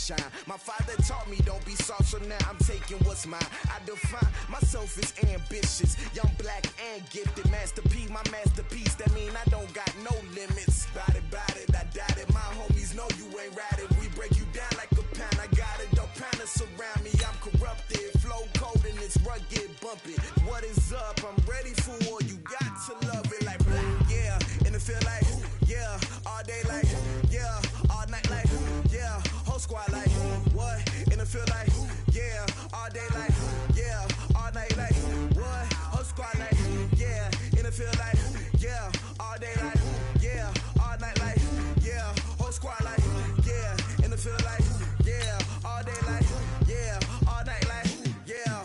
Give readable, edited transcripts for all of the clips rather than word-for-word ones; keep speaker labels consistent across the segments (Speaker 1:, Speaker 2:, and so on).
Speaker 1: shine. My father taught me don't be soft, so now I'm taking what's mine. I define myself as ambitious, young, black, and gifted. Master P, my masterpiece, that mean I don't got no limits. Bout it, I doubt it. My homies know you ain't ratted. We break you down like a pound. I got it, don't pound us around me. I'm corrupted, flow cold and it's rugged, bumping. What is up? I'm ready for war. You got to love it like blah, yeah. And it feel like, yeah. All day like, yeah. All night like, yeah. Whole squad like, what? And it feel like, yeah. All day like, yeah. All night like, what? Whole squad like, yeah. And it feel like, yeah. All day like, yeah. All night like, yeah. Whole squad like, yeah. And it feel like, yeah. All day like, yeah. All night like, yeah.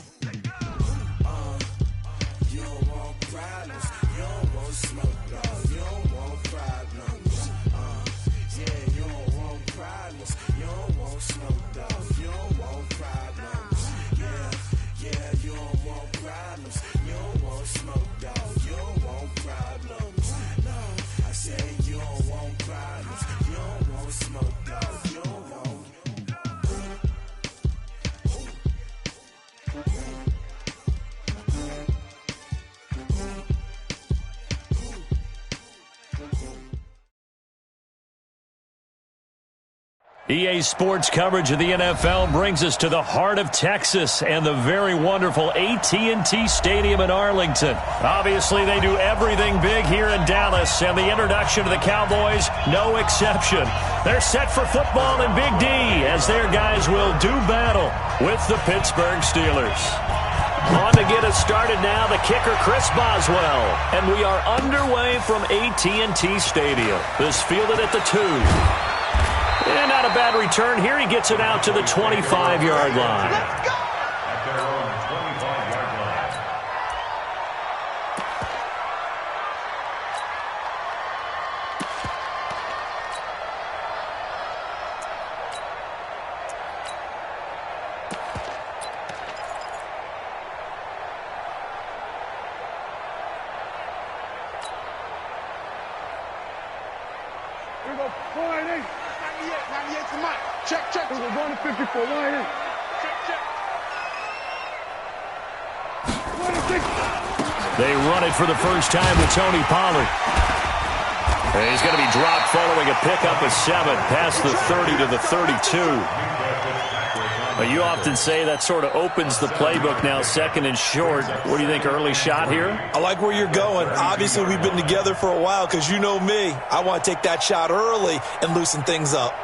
Speaker 1: You don't want problems. You don't want smoke, dog. You don't want problems. Yeah, you don't want problems. You don't want smoke, dog. You don't want problems. Yeah, you don't want problems. You don't want smoke, dog. You don't want problems. No, I said you don't want problems. You don't want smoke, dog. You don't want.
Speaker 2: EA Sports coverage of the NFL brings us to the heart of Texas and the very wonderful AT&T Stadium in Arlington. Obviously, they do everything big here in Dallas, and the introduction of the Cowboys, no exception. They're set for football in Big D as their guys will do battle with the Pittsburgh Steelers. On to get us started now, the kicker, Chris Boswell. And we are underway from AT&T Stadium. This fielded at the 2. And not a bad return here. He gets it out to the 25-yard line.
Speaker 3: Let's go!
Speaker 4: Here we go. Line in. 98 to Mike. Check. We're going to 54. Line in. Check. 26.
Speaker 2: They run it for the first time with Tony Pollard. And he's going to be dropped following a pickup of 7 past the 30 to the 32. But you often say that sort of opens the playbook now, second and short. What do you think, early shot here?
Speaker 5: I like where you're going. Obviously, we've been together for a while because you know me. I want to take that shot early and loosen things up.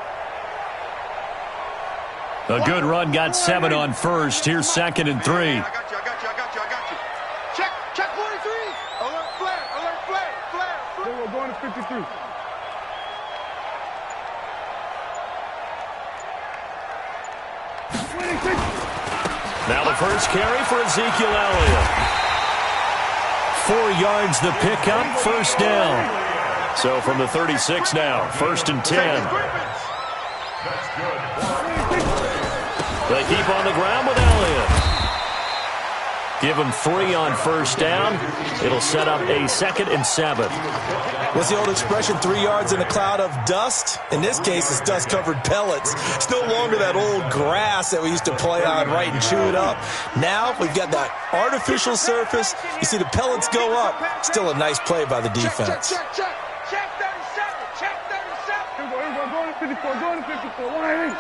Speaker 2: A good run, got 7 on first. Here's second and 3.
Speaker 4: I got you. Check 43. Alert flag. We're going to 53.
Speaker 2: Now the first carry for Ezekiel Elliott. 4 yards the pickup, first down. So from the 36 now, first and 10. They keep on the ground with Elliott. Give him 3 on first down. It'll set up a second and 7.
Speaker 5: What's the old expression, 3 yards in a cloud of dust? In this case, it's dust-covered pellets. It's no longer that old grass that we used to play on, right, and chew it up. Now we've got that artificial surface. You see the pellets go up. Still a nice play by the defense.
Speaker 4: Check 37. Here we go. Going to 54. Line in.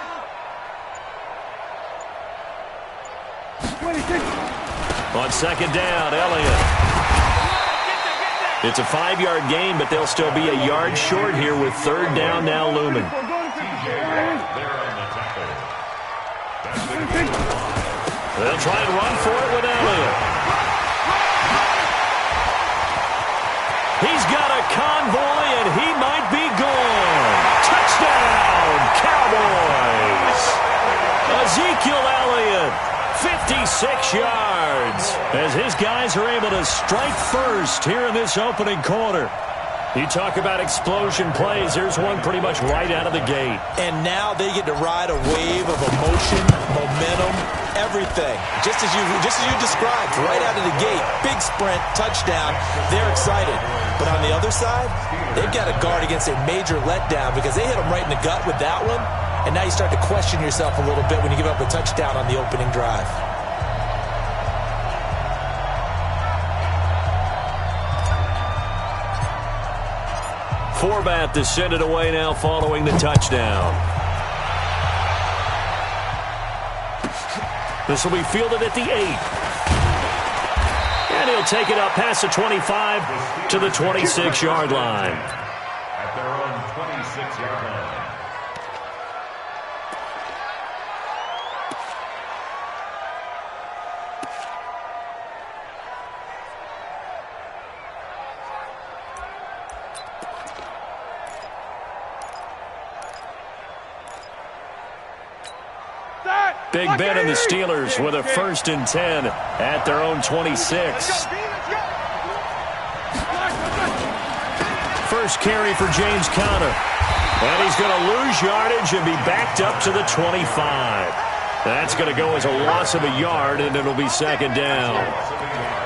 Speaker 4: 26.
Speaker 2: On second down, Elliott. It's a 5-yard gain, but they'll still be a yard short here with third down now looming. They'll try and run for it with Elliott. He's got a convoy, and he might be gone. Touchdown, Cowboys! Ezekiel Elliott, 56 yards, as his guys are able to strike first here in this opening quarter. You talk about explosion plays. Here's one pretty much right out of the gate.
Speaker 5: And now they get to ride a wave of emotion, momentum, everything. Just as you described, right out of the gate. Big sprint, touchdown. They're excited. But on the other side, they've got to guard against a major letdown because they hit them right in the gut with that one. and now you start to question yourself a little bit when you give up a touchdown on the opening drive.
Speaker 2: Forbat to send it away now following the touchdown. This will be fielded at the 8. And he'll take it up past the 25 to the 26-yard line.
Speaker 3: At their own 26-yard line.
Speaker 2: Big Ben and the Steelers with a 1st and 10 at their own 26. First carry for James Conner. And he's going to lose yardage and be backed up to the 25. That's going to go as a loss of a yard, and it'll be 2nd down.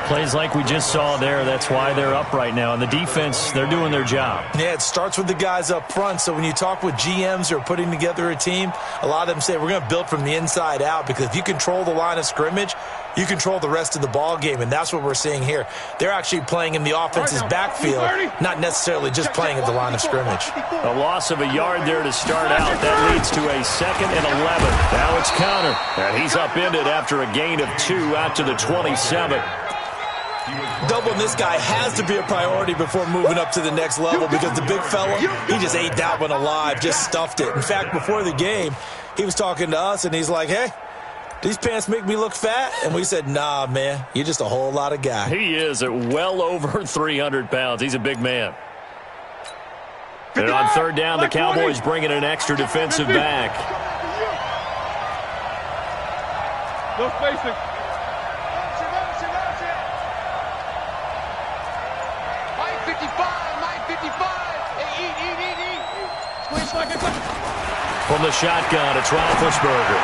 Speaker 6: Plays like we just saw there. That's why they're up right now. And the defense, they're doing their job.
Speaker 5: Yeah, it starts with the guys up front. So when you talk with GMs who are putting together a team, a lot of them say we're going to build from the inside out, because if you control the line of scrimmage, you control the rest of the ball game, and that's what we're seeing here. They're actually playing in the offense's backfield, not necessarily just playing at the line of scrimmage.
Speaker 2: A loss of a yard there to start out. That leads to a 2nd and 11. Now it's Conner, and he's upended after a gain of 2 out to the 27.
Speaker 5: Doubling this guy has to be a priority before moving up to the next level, because the big fella, he just ate that one alive, just stuffed it. In fact, before the game, he was talking to us, and he's like, hey, these pants make me look fat? And we said, nah, man, you're just a whole lot of guy.
Speaker 2: He is at well over 300 pounds. He's a big man. And on 3rd down, the Cowboys bring in an extra defensive back.
Speaker 4: No spacing.
Speaker 2: From the shotgun, it's Roethlisberger.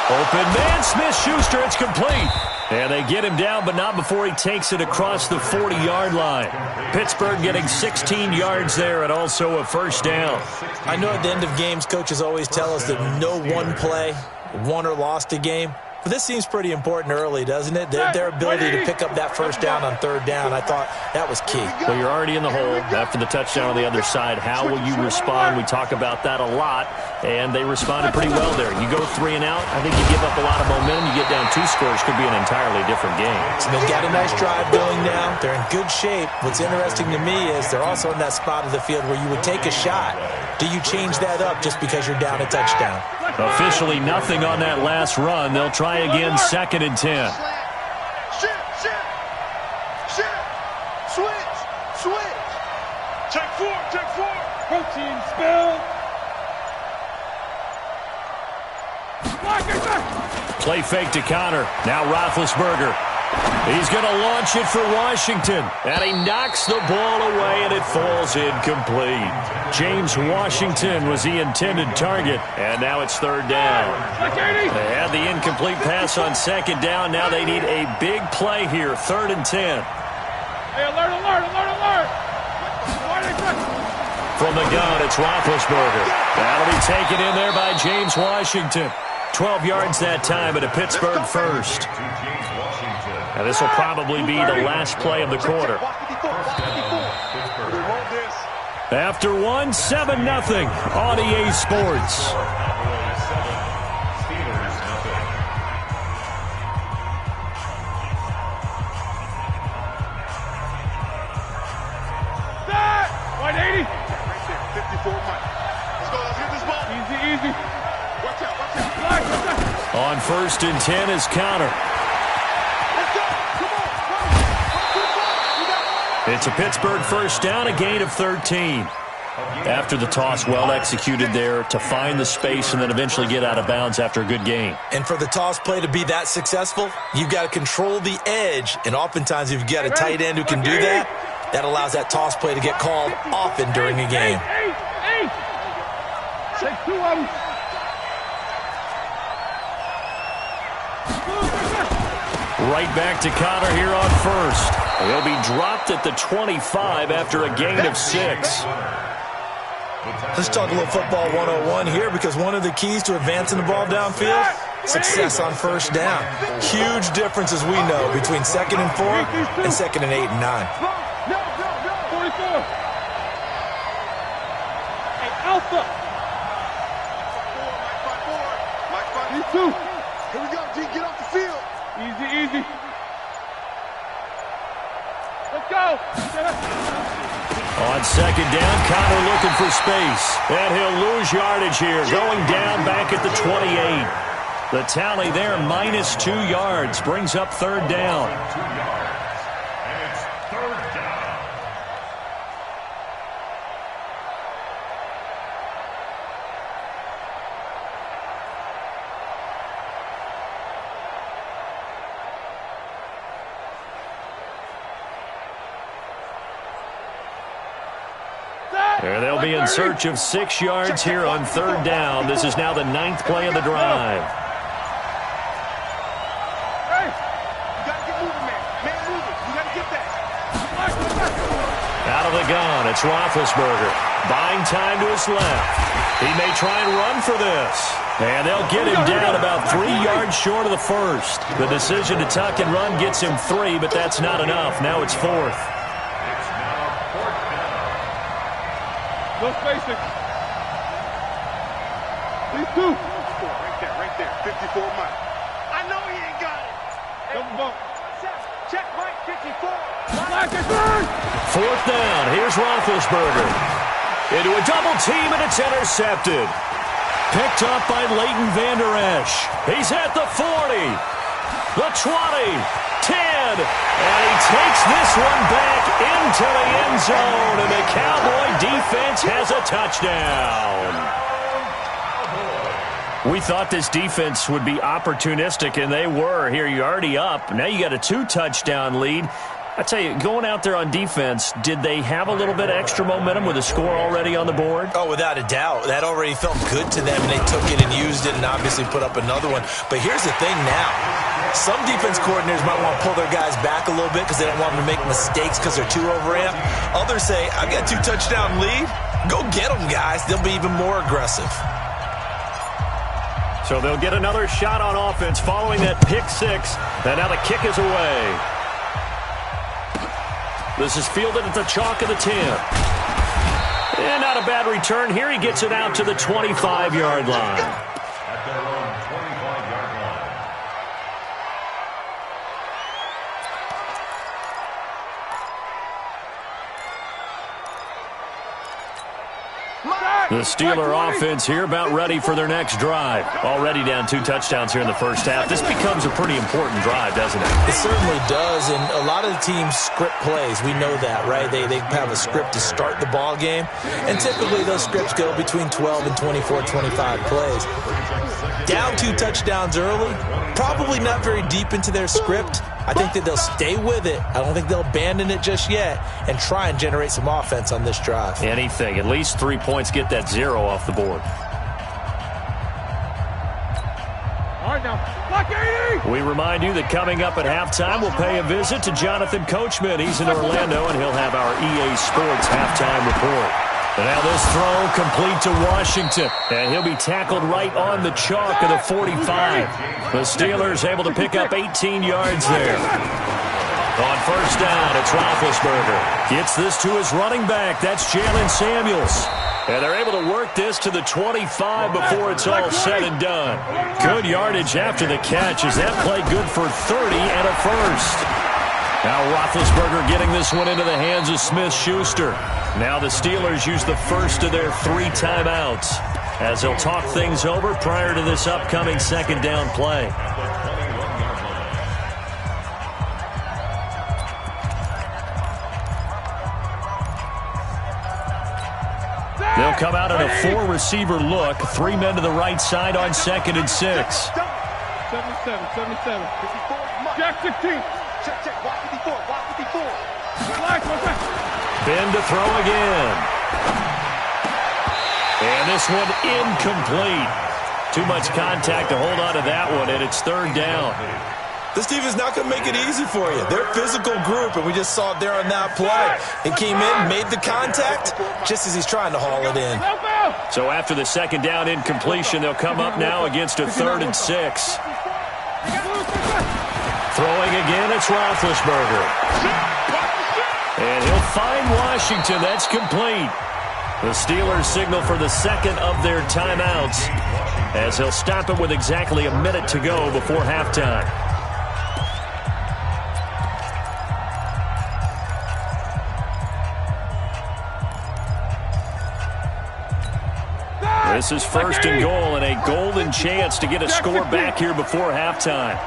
Speaker 2: Open man, Smith-Schuster, it's complete. And they get him down, but not before he takes it across the 40-yard line. Pittsburgh getting 16 yards there and also a 1st down.
Speaker 5: I know at the end of games, coaches always tell us that no one play won or lost a game. But this seems pretty important early, doesn't it? Their ability to pick up that 1st down on 3rd down, I thought that was key.
Speaker 2: Well, you're already in the hole after the touchdown on the other side. How will you respond? We talk about that a lot, and they responded pretty well there. You go 3 and out, I think you give up a lot of momentum. You get down 2 scores, could be an entirely different game.
Speaker 5: So they've got a nice drive going now. They're in good shape. What's interesting to me is they're also in that spot of the field where you would take a shot. Do you change that up just because you're down a touchdown?
Speaker 2: Officially nothing on that last run. They'll try again, 2nd and 10.
Speaker 4: Switch. Check 4. Protein spill.
Speaker 2: Play fake to Conner. Now Roethlisberger. He's going to launch it for Washington. And he knocks the ball away, and it falls incomplete. James Washington was the intended target, and now it's 3rd down. They had the incomplete pass on 2nd down. Now they need a big play here, 3rd and 10.
Speaker 4: Hey, alert.
Speaker 2: From the gun, it's Roethlisberger. That'll be taken in there by James Washington. 12 yards that time, and a Pittsburgh 1st. And this will probably be the last play of the quarter. After 1, 7-0 on EA Sports.
Speaker 4: White 80. 54 Mike. Let's get this ball. Easy. Watch out.
Speaker 2: On 1st and 10 is Conner. It's a Pittsburgh 1st down, a gain of 13. After the toss, well executed there to find the space and then eventually get out of bounds after a good gain.
Speaker 5: And for the toss play to be that successful, you've got to control the edge. And oftentimes if you've got a tight end who can do that, that allows that toss play to get called often during a game.
Speaker 4: Take 2 of them.
Speaker 2: Right back to Conner here on 1st. He'll be dropped at the 25 after a gain of 6.
Speaker 5: Let's talk a little football 101 here, because one of the keys to advancing the ball downfield, success on first down. Huge differences, we know, between 2nd and 4 and 2nd and 8 and 9.
Speaker 4: 44. Hey, Alpha. Mike 5-4. Here we go, G. Get off the field. Easy. Let's go.
Speaker 2: On 2nd down, Connor looking for space. And he'll lose yardage here, going down back at the 28. The tally there, minus 2 yards, brings up 3rd down.
Speaker 3: 2 yards. And it's 3rd down.
Speaker 2: There they'll be in search of 6 yards here on 3rd down. This is now the 9th play of the drive.
Speaker 4: Hey, you got to get moving, man. Man moving. You got to get that.
Speaker 2: Out of the gun, it's Roethlisberger. Buying time to his left. He may try and run for this. And they'll get him down about 3 yards short of the first. The decision to tuck and run gets him 3, but that's not enough. Now it's 4th.
Speaker 4: No spacing. These 2. Right there. 54 Mike. I know he ain't got it. Double bump. Check right, 54.
Speaker 2: 4th down. Here's Roethlisberger. Into a double team, and it's intercepted. Picked up by Leighton Vander Esch. He's at the 40. The 20. 10, and he takes this one back into the end zone, and the Cowboy defense has a touchdown. We thought this defense would be opportunistic, and they were. Here, you're already up. Now you got a 2-touchdown lead. I tell you, going out there on defense, did they have a little bit of extra momentum with a score already on the board?
Speaker 5: Oh, without a doubt. That already felt good to them, and they took it and used it and obviously put up another one. But here's the thing now. Some defense coordinators might want to pull their guys back a little bit because they don't want them to make mistakes because they're too overamped. Others say, I've got a 2-touchdown lead. Go get them, guys. They'll be even more aggressive.
Speaker 2: So they'll get another shot on offense following that pick 6. And now the kick is away. This is fielded at the chalk of the 10. And not a bad return here. He gets it out to the 25-yard line.
Speaker 3: At their own 25-yard line.
Speaker 2: The Steeler offense here about ready for their next drive. Already down 2 touchdowns here in the first half. This becomes a pretty important drive, doesn't it?
Speaker 5: It certainly does, and a lot of the teams script plays. We know that, right? They have a script to start the ball game, and typically those scripts go between 12 and 24, 25 plays. Down 2 touchdowns early, probably not very deep into their script. I think that they'll stay with it. I don't think they'll abandon it just yet and try and generate some offense on this drive.
Speaker 2: Anything. At least 3 points, get that 0 off the board.
Speaker 4: All right, now. Block 80!
Speaker 2: We remind you that coming up at halftime, we'll pay a visit to Jonathan Coachman. He's in Orlando, and he'll have our EA Sports halftime report. And now this throw complete to Washington. And he'll be tackled right on the chalk of the 45. The Steelers able to pick up 18 yards there. On first down, it's Roethlisberger. Gets this to his running back. That's Jalen Samuels. And they're able to work this to the 25 before it's all said and done. Good yardage after the catch. Is that play good for 30 and a first? Now Roethlisberger getting this one into the hands of Smith-Schuster. Now the Steelers use the first of their 3 timeouts as they'll talk things over prior to this upcoming second down play. They'll come out in a 4-receiver look. 3 men to the right side on 2nd and 6.
Speaker 4: 77. Jack 16. Check. Walk 54.
Speaker 2: Ben to throw again. And this one incomplete. Too much contact to hold on to that one, and it's 3rd down.
Speaker 5: This defense is not going to make it easy for you. They're a physical group, and we just saw it there on that play. He came in, made the contact, just as he's trying to haul it in.
Speaker 2: So after the second down incompletion, they'll come up now against a 3rd and 6. Throwing again, it's Roethlisberger. And he'll find Washington. That's complete. The Steelers signal for the second of their timeouts as he'll stop it with exactly a minute to go before halftime. This is 1st and goal and a golden chance to get a score back here before halftime.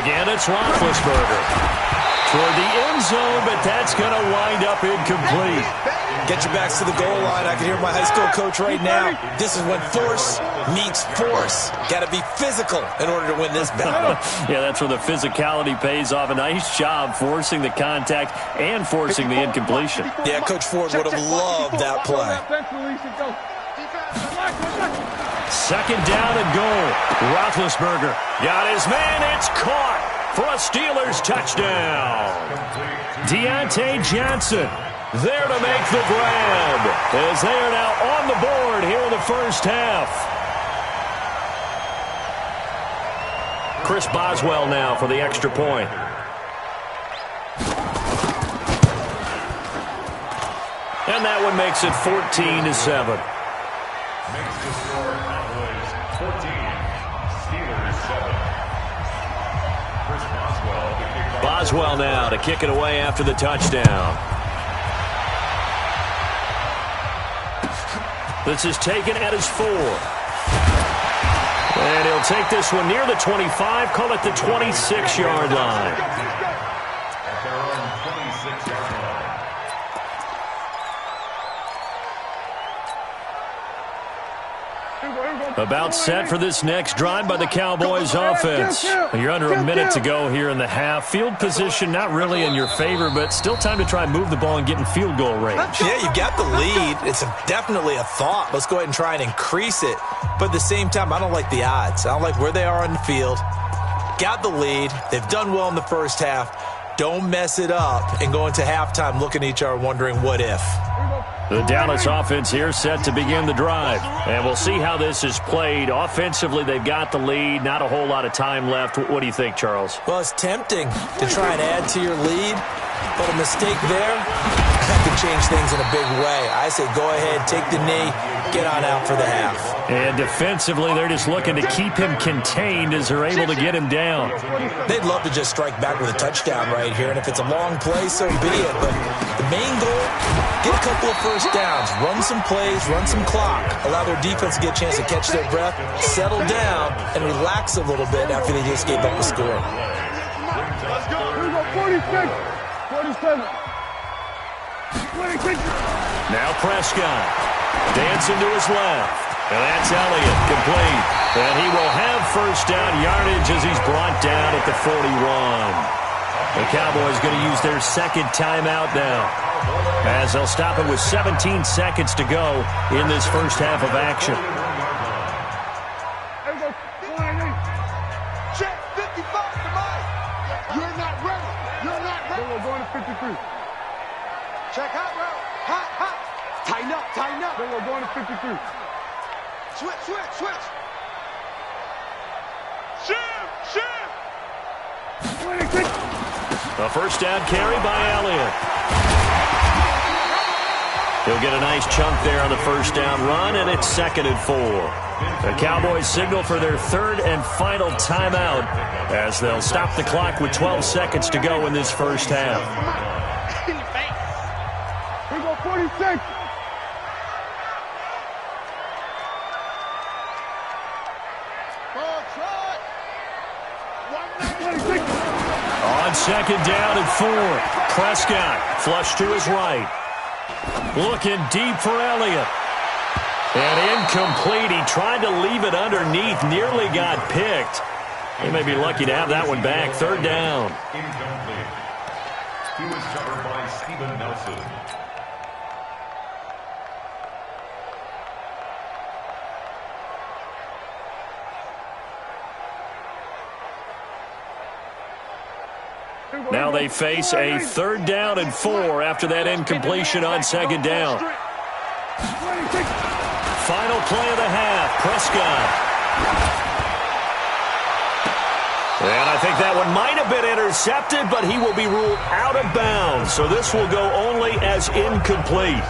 Speaker 2: Again, it's Roethlisberger. Toward the end zone, but that's going to wind up incomplete.
Speaker 5: Get your backs to the goal line. I can hear my high school coach right now. This is when force meets force. Got to be physical in order to win this battle.
Speaker 2: Yeah, that's where the physicality pays off. A nice job forcing the contact and forcing the incompletion.
Speaker 5: Yeah, Coach Ford would have loved that play.
Speaker 2: 2nd down and goal. Roethlisberger got his man. It's caught for a Steelers touchdown. Deontay Johnson there to make the grab as they are now on the board here in the first half. Chris Boswell now for the extra point. And that one makes it 14-7.
Speaker 3: Makes the score Cowboys 14, Steelers 7. Chris Boswell to kick off.
Speaker 2: Boswell now to kick it away after the touchdown. This is taken at his 4. And he'll take this one near the 25, call it the 26-yard line.
Speaker 3: At their own 26-yard line.
Speaker 2: About set for this next drive by the Cowboys offense. You're under a minute to go here in the half. Field position not really in your favor, but still time to try and move the ball and get in field goal range.
Speaker 5: Yeah, you got the lead. It's definitely a thought. Let's go ahead and try and increase it. But at the same time, I don't like the odds. I don't like where they are on the field. Got the lead. They've done well in the first half. Don't mess it up and go into halftime looking at each other wondering what if.
Speaker 2: The Dallas offense here set to begin the drive. And we'll see how this is played. Offensively, they've got the lead. Not a whole lot of time left. What do you think, Charles?
Speaker 5: Well, it's tempting to try and add to your lead, but a mistake there could change things in a big way. I say go ahead, take the knee, get on out for the half.
Speaker 2: And defensively, they're just looking to keep him contained as they're able to get him down.
Speaker 5: They'd love to just strike back with a touchdown right here, and if it's a long play, so be it. But the main goal, get a couple of first downs, run some plays, run some clock, allow their defense to get a chance to catch their breath, settle down, and relax a little bit after they just gave up a score.
Speaker 4: Let's go. Here we go. 46. 47. 26.
Speaker 2: Now Prescott dancing to his left. And that's Elliott, complete. And he will have first down yardage as he's brought down at the 41. The Cowboys going to use their second timeout now, as they'll stop it with 17 seconds to go in this first half of action.
Speaker 4: There we go. 28. Check 55 to Mike. You're not ready. You're not ready. We're going to 53. Check hot route. Hot, hot. Tighten up, tighten up. Then we're going to 53. Switch, switch, switch. Shift, shift. 26.
Speaker 2: A first down carry by Elliott. He'll get a nice chunk there on the first down run, and it's 2nd and 4. The Cowboys signal for their third and final timeout as they'll stop the clock with 12 seconds to go in this first half.
Speaker 4: We go 46.
Speaker 2: On 2nd down and 4, Prescott flush to his right. Looking deep for Elliott. And incomplete. He tried to leave it underneath, nearly got picked. He may be lucky to have that one back. 3rd down.
Speaker 3: Incomplete. He was covered by Steven Nelson.
Speaker 2: Now they face a 3rd down and 4 after that incompletion on 2nd down. Final play of the half, Prescott. And I think that one might have been intercepted, but he will be ruled out of bounds. So this will go only as incomplete.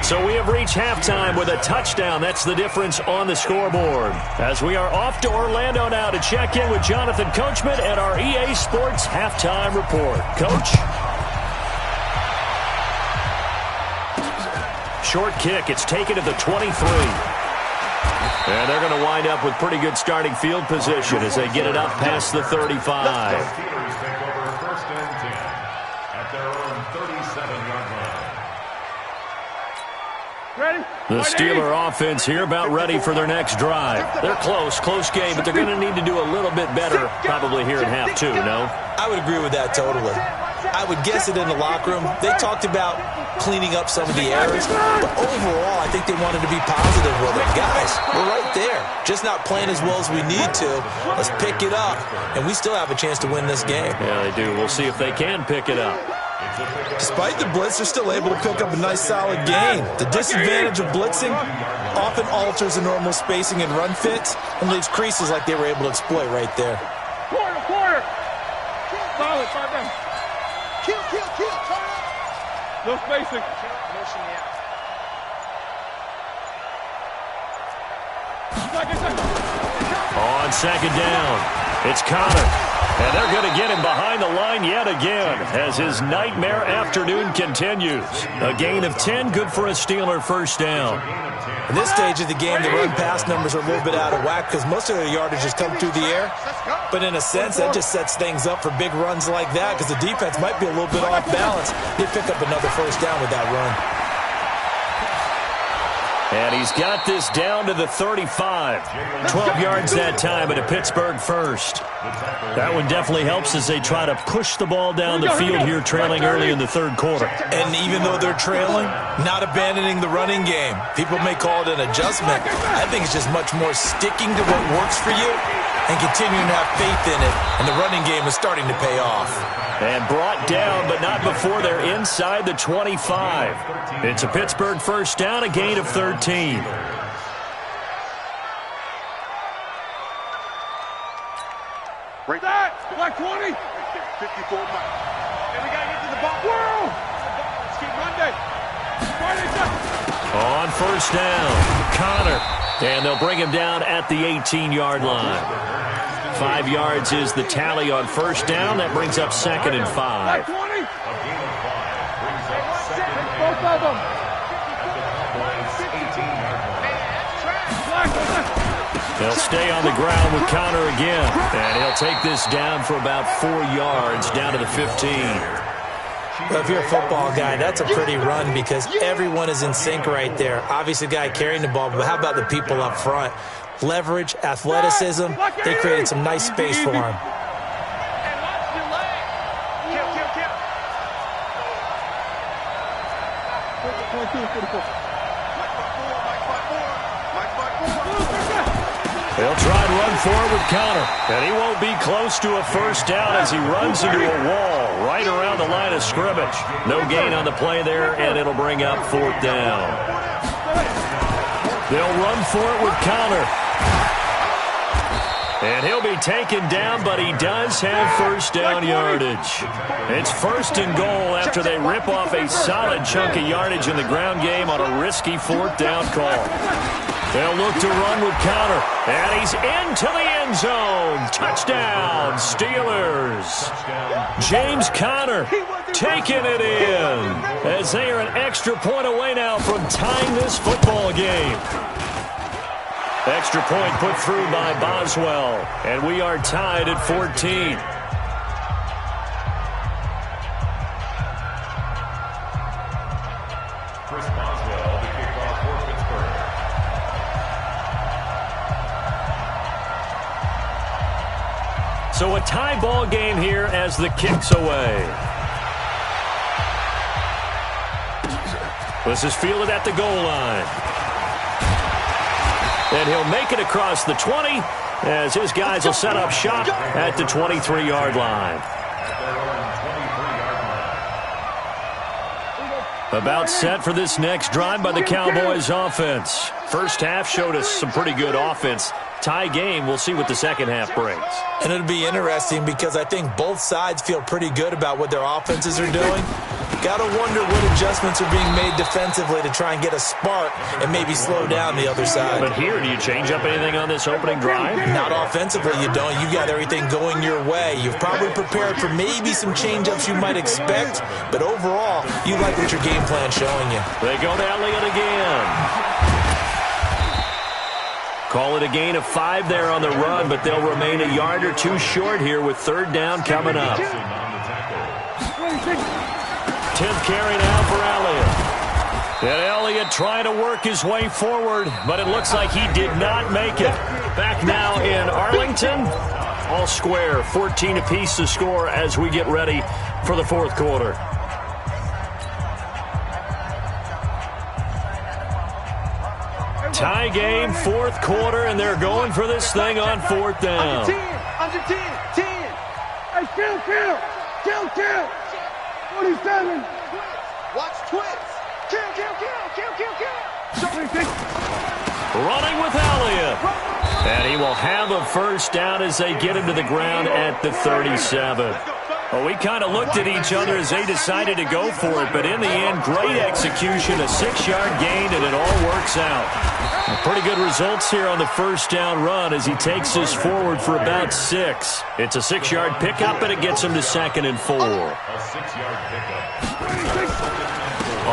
Speaker 2: So we have reached halftime with a touchdown. That's the difference on the scoreboard. As we are off to Orlando now to check in with Jonathan Coachman at our EA Sports Halftime Report. Coach? Short kick. It's taken at the 23. And they're going to wind up with pretty good starting field position as they get it up past the 35.
Speaker 3: Steelers take over 1st and 10 at their own 37-yard line.
Speaker 4: Ready?
Speaker 2: The Steeler offense here about ready for their next drive. They're close game, but they're going to need to do a little bit better probably here in half 2, no?
Speaker 5: I would agree with that totally. I would guess it in the locker room. They talked about cleaning up some of the errors, but overall, I think they wanted to be positive with it. Guys, we're right there. Just not playing as well as we need to. Let's pick it up, and we still have a chance to win this game.
Speaker 2: Yeah, they do. We'll see if they can pick it up.
Speaker 5: Despite the blitz, they're still able to pick up a nice, solid gain. The disadvantage of blitzing often alters the normal spacing and run fits and leaves creases like they were able to exploit right there.
Speaker 4: Quarter. Solid, far down. Kill. Turn up. No spacing.
Speaker 2: On 2nd down, it's Connor. And they're going to get him behind the line yet again as his nightmare afternoon continues. A gain of 10, good for a Steeler 1st down.
Speaker 5: In this stage of the game, the run-pass numbers are a little bit out of whack because most of their yardage has come through the air. But in a sense, that just sets things up for big runs like that because the defense might be a little bit off balance. They pick up another 1st down with that run.
Speaker 2: And he's got this down to the 35. 12 yards that time at a Pittsburgh 1st. That one definitely helps as they try to push the ball down the field here, trailing early in the 3rd quarter.
Speaker 5: And even though they're trailing, not abandoning the running game. People may call it an adjustment. I think it's just much more sticking to what works for you and continuing to have faith in it. And the running game is starting to pay off.
Speaker 2: And brought down, but not before they're inside the 25. It's a Pittsburgh 1st down, a gain of 13.
Speaker 4: Break that. Black 20. 54 miles. And we got to get to the ball. Whoa. Let's keep Monday.
Speaker 2: On 1st down, Connor. And they'll bring him down at the 18-yard line. 5 yards is the tally on 1st down. That brings up 2nd and 5.
Speaker 4: Both of them.
Speaker 2: They'll stay on the ground with Connor again. And he'll take this down for about 4 yards, down to the 15.
Speaker 5: Well, if you're a football guy, that's a pretty run because everyone is in sync right there. Obviously, the guy carrying the ball, but how about the people up front? Leverage, athleticism, they created some nice space for him.
Speaker 2: They'll try and run forward with Connor. And he won't be close to a 1st down as he runs into a wall right around the line of scrimmage. No gain on the play there, and it'll bring up 4th down. They'll run for it with Connor. And he'll be taken down, but he does have 1st down yardage. It's 1st and goal after they rip off a solid chunk of yardage in the ground game on a risky 4th down call. They'll look to run with Connor. And he's into the end zone. Touchdown, Steelers. James Conner taking it in as they are an extra point away now from tying this football game. Extra point put through by Boswell. And we are tied at 14. So a tie ball game here as the kick's away. This is fielded at the goal line. And he'll make it across the 20 as his guys will set up shop at the 23-yard line. About set for this next drive by the Cowboys offense. First half showed us some pretty good offense. Tie game, we'll see what the second half brings.
Speaker 5: And it'll be interesting because I think both sides feel pretty good about what their offenses are doing. Got to wonder what adjustments are being made defensively to try and get a spark and maybe slow down the other side.
Speaker 2: But here, do you change up anything on this opening drive?
Speaker 5: Not offensively, you don't. You've got everything going your way. You've probably prepared for maybe some change-ups you might expect, but overall, you like what your game plan's showing you.
Speaker 2: They go to Elliott again. Call it a gain of 5 there on the run, but they'll remain a yard or two short here with third down coming up. 10th carry now for Elliott. And Elliott trying to work his way forward, but it looks like he did not make it. Back now in Arlington. All square, 14 apiece to score as we get ready for the fourth quarter. Tie game, fourth quarter, and they're going for this thing on fourth down.
Speaker 4: Under 10. Hey, kill. 47. Watch twits. Kill.
Speaker 2: Running with Elliott. And he will have a first down as they get him to the ground at the 37. Well, we kind of looked at each other as they decided to go for it, but in the end, great execution, a 6-yard gain, and it all works out. Pretty good results here on the first down run as he takes this forward for about 6. It's a 6-yard pickup, and it gets him to 2nd and 4.
Speaker 3: A 6-yard pickup.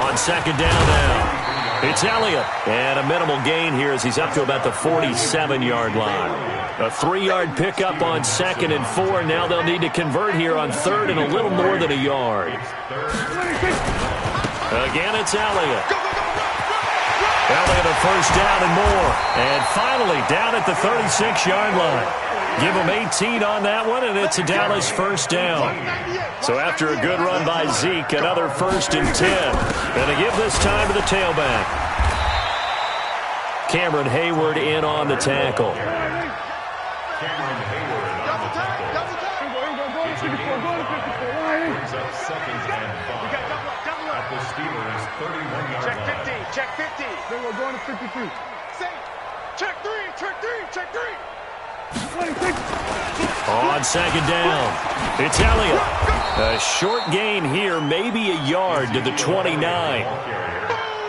Speaker 2: On second down now, it's Elliott. And a minimal gain here as he's up to about the 47-yard line. A 3-yard pickup on 2nd and 4. Now they'll need to convert here on 3rd and a little more than a yard. Again, it's Elliott. Elliott a first down and more. And finally down at the 36-yard line. Give him 18 on that one, and it's a Dallas first down. So after a good run by Zeke, another 1st and 10. And they give this time to the tailback. Cameron Hayward in on the tackle.
Speaker 3: Cameron Hayward on the tackle. It's a gain. Brings up 2nd and 5. At the Steelers' 31-yard line.
Speaker 4: Check 50. Then we're going to 53. Check 3.
Speaker 2: On second down, it's Elliott. A short gain here, maybe a yard to the 29.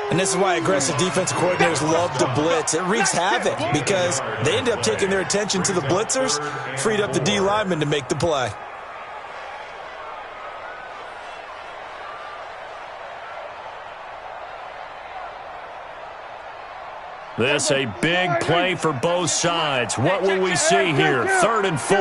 Speaker 5: And this is why aggressive defensive coordinators love to blitz. It wreaks havoc because they end up taking their attention to the blitzers, freed up the D lineman to make the play.
Speaker 2: This a big play for both sides. What will we see here? 3rd and 4.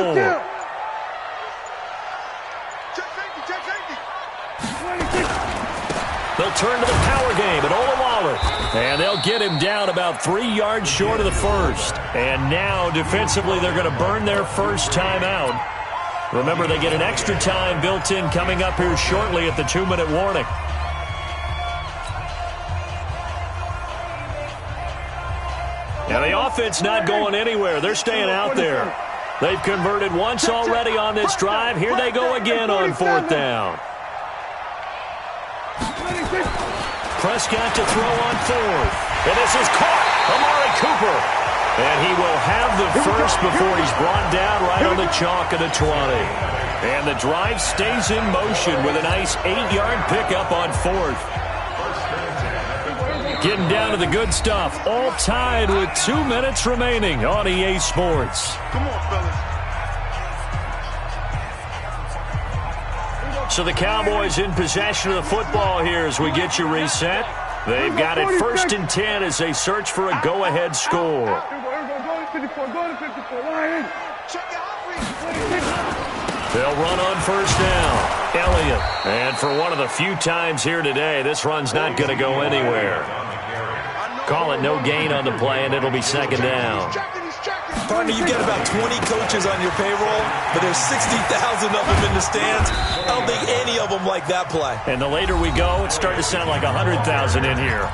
Speaker 2: They'll turn to the power game at Olawale. And they'll get him down about 3 yards short of the first. And now defensively they're going to burn their first time out. Remember, they get an extra time built in coming up here shortly at the 2-minute warning. And the offense not going anywhere. They're staying out there. They've converted once already on this drive. Here they go again on 4th down. Prescott to throw on 4th. And this is caught. Amari Cooper. And he will have the first before he's brought down right on the chalk of the 20. And the drive stays in motion with a nice 8-yard pickup on 4th. Getting down to the good stuff. All tied with 2 minutes remaining on EA Sports.
Speaker 4: Come on, fellas.
Speaker 2: So the Cowboys in possession of the football here as we get you reset. They've got it 1st and 10 as they search for a go-ahead score. They'll run on 1st down. Elliott. And for one of the few times here today, this run's not going to go anywhere. Call it no gain on the play, and it'll be 2nd down.
Speaker 5: Partner, you've got about 20 coaches on your payroll, but there's 60,000 of them in the stands. I don't think any of them like that play.
Speaker 2: And the later we go, it's starting to sound like 100,000 in here.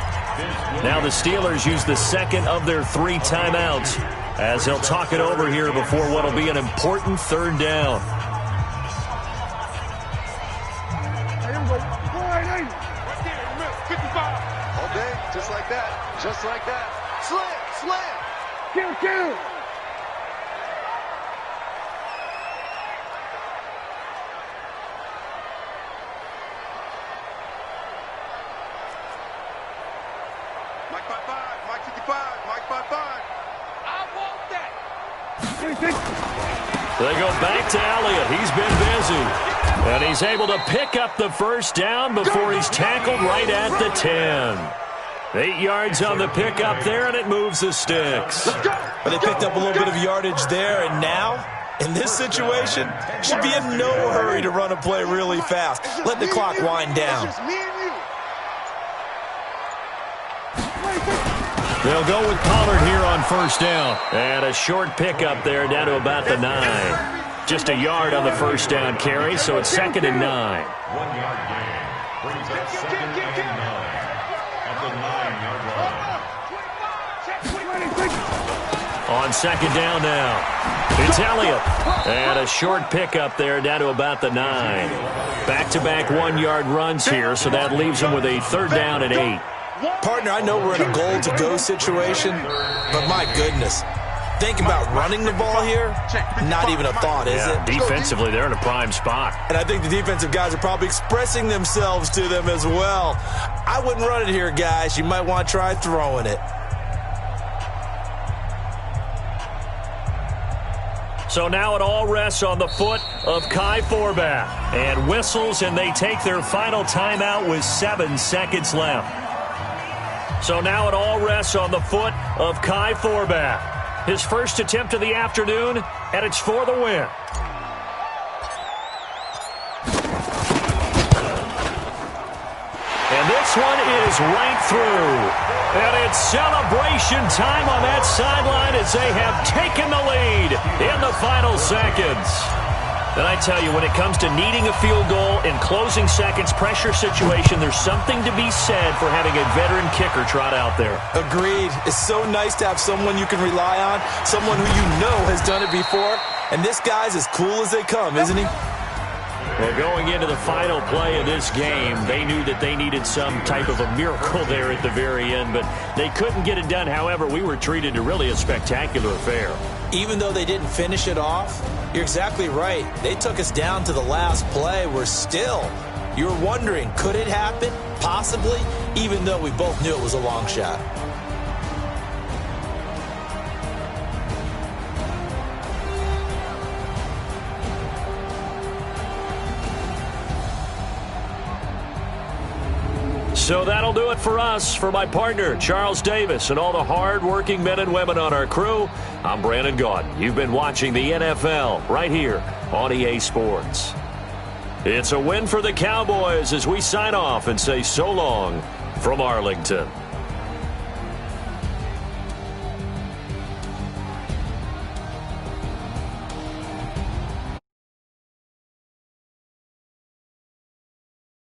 Speaker 2: Now the Steelers use the 2nd of their 3 timeouts as they'll talk it over here before what will be an important 3rd down.
Speaker 4: Just like that. Just like that. Slam, slam. Kill, kill. Mike by 5, Mike 55, Mike by 5. I want that.
Speaker 2: They go back to Elliott. He's been busy. And he's able to pick up the first down before he's tackled right at the 10. 8 yards on the pickup there, and it moves the sticks.
Speaker 5: But they picked up a little bit of yardage there, and now, in this situation, should be in no hurry to run a play really fast. Let the clock wind down.
Speaker 2: They'll go with Pollard here on first down. And a short pickup there down to about the 9. Just a yard on the first down carry, so it's 2nd and 9.
Speaker 3: 1 yard gain brings up 2nd and 9 at the 9-yard line.
Speaker 2: On 2nd down now, it's Elliott. And a short pickup there down to about the 9. Back-to-back 1-yard runs here, so that leaves them with a 3rd down and 8.
Speaker 5: Partner, I know we're in a goal-to-go situation, but my goodness. Think about running the ball here, not even a thought, is it?
Speaker 2: Defensively, they're in a prime spot.
Speaker 5: And I think the defensive guys are probably expressing themselves to them as well. I wouldn't run it here, guys. You might want to try throwing it.
Speaker 2: So now it all rests on the foot of Kai Forbath. And whistles, and they take their final timeout with 7 seconds left. So now it all rests on the foot of Kai Forbath. His first attempt of the afternoon, and it's for the win. And this one is right through. And it's celebration time on that sideline as they have taken the lead in the final seconds. And I tell you, when it comes to needing a field goal in closing seconds pressure situation, there's something to be said for having a veteran kicker trot out there.
Speaker 5: Agreed. It's so nice to have someone you can rely on, someone who you know has done it before. And this guy's as cool as they come, isn't he?
Speaker 2: Well, going into the final play of this game, they knew that they needed some type of a miracle there at the very end, but they couldn't get it done. However, we were treated to really a spectacular affair.
Speaker 5: Even though they didn't finish it off, you're exactly right. They took us down to the last play. You're wondering, could it happen? Possibly, even though we both knew it was a long shot.
Speaker 2: So that'll do it for us. For my partner, Charles Davis, and all the hard-working men and women on our crew, I'm Brandon Gaudin. You've been watching the NFL right here on EA Sports. It's a win for the Cowboys as we sign off and say so long from Arlington.